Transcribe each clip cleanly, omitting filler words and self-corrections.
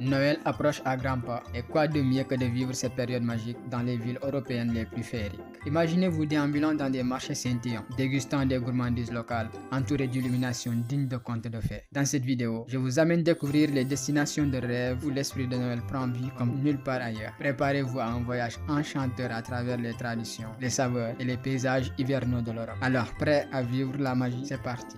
Noël approche à grands pas, et quoi de mieux que de vivre cette période magique dans les villes européennes les plus féeriques. Imaginez-vous déambulant dans des marchés scintillants, dégustant des gourmandises locales, entourés d'illuminations dignes de contes de fées. Dans cette vidéo, je vous amène découvrir les destinations de rêve où l'esprit de Noël prend vie comme nulle part ailleurs. Préparez-vous à un voyage enchanteur à travers les traditions, les saveurs et les paysages hivernaux de l'Europe. Alors, prêt à vivre la magie? C'est parti!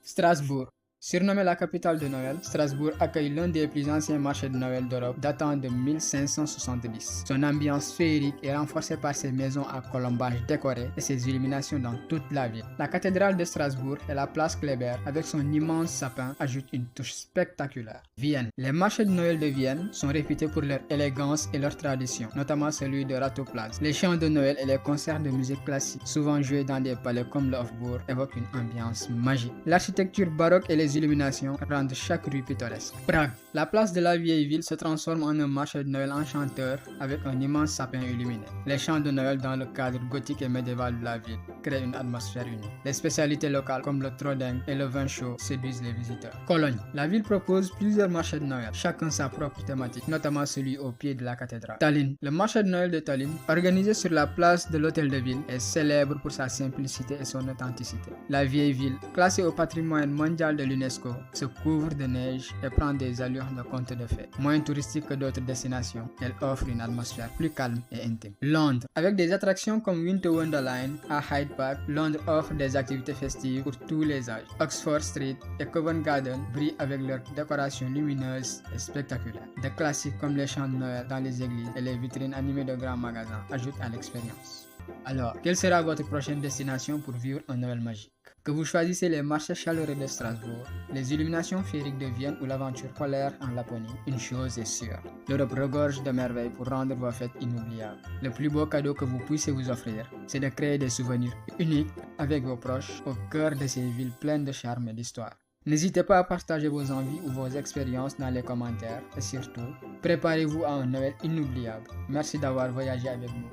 Strasbourg. Surnommée la capitale de Noël, Strasbourg accueille l'un des plus anciens marchés de Noël d'Europe datant de 1570. Son ambiance féerique est renforcée par ses maisons à colombages décorés et ses illuminations dans toute la ville. La cathédrale de Strasbourg et la place Kléber, avec son immense sapin, ajoutent une touche spectaculaire. Vienne. Les marchés de Noël de Vienne sont réputés pour leur élégance et leur tradition, notamment celui de Rathausplatz. Les chants de Noël et les concerts de musique classique, souvent joués dans des palais comme le Hofburg, évoquent une ambiance magique. L'architecture baroque et les illuminations rendent chaque rue pittoresque. Prague. La place de la vieille ville se transforme en un marché de Noël enchanteur avec un immense sapin illuminé. Les chants de Noël dans le cadre gothique et médiéval de la ville créent une atmosphère unique. Les spécialités locales comme le Tröding et le vin chaud séduisent les visiteurs. Cologne. La ville propose plusieurs marchés de Noël, chacun sa propre thématique, notamment celui au pied de la cathédrale. Tallinn. Le marché de Noël de Tallinn, organisé sur la place de l'hôtel de ville, est célèbre pour sa simplicité et son authenticité. La vieille ville, classée au patrimoine mondial de l'UNESCO, se couvre de neige et prend des allures de contes de fées. Moins touristique que d'autres destinations, elle offre une atmosphère plus calme et intime. Londres. Avec des attractions comme Winter Wonderland à Hyde Park, Londres offre des activités festives pour tous les âges. Oxford Street et Covent Garden brillent avec leurs décorations lumineuses et spectaculaires. Des classiques comme les chants de Noël dans les églises et les vitrines animées de grands magasins ajoutent à l'expérience. Alors, quelle sera votre prochaine destination pour vivre un Noël magique? Que vous choisissez les marchés chaleureux de Strasbourg, les illuminations féeriques de Vienne ou l'aventure polaire en Laponie, une chose est sûre, l'Europe regorge de merveilles pour rendre vos fêtes inoubliables. Le plus beau cadeau que vous puissiez vous offrir, c'est de créer des souvenirs uniques avec vos proches au cœur de ces villes pleines de charme et d'histoire. N'hésitez pas à partager vos envies ou vos expériences dans les commentaires et surtout, préparez-vous à un Noël inoubliable. Merci d'avoir voyagé avec nous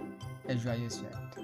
et joyeuses fêtes.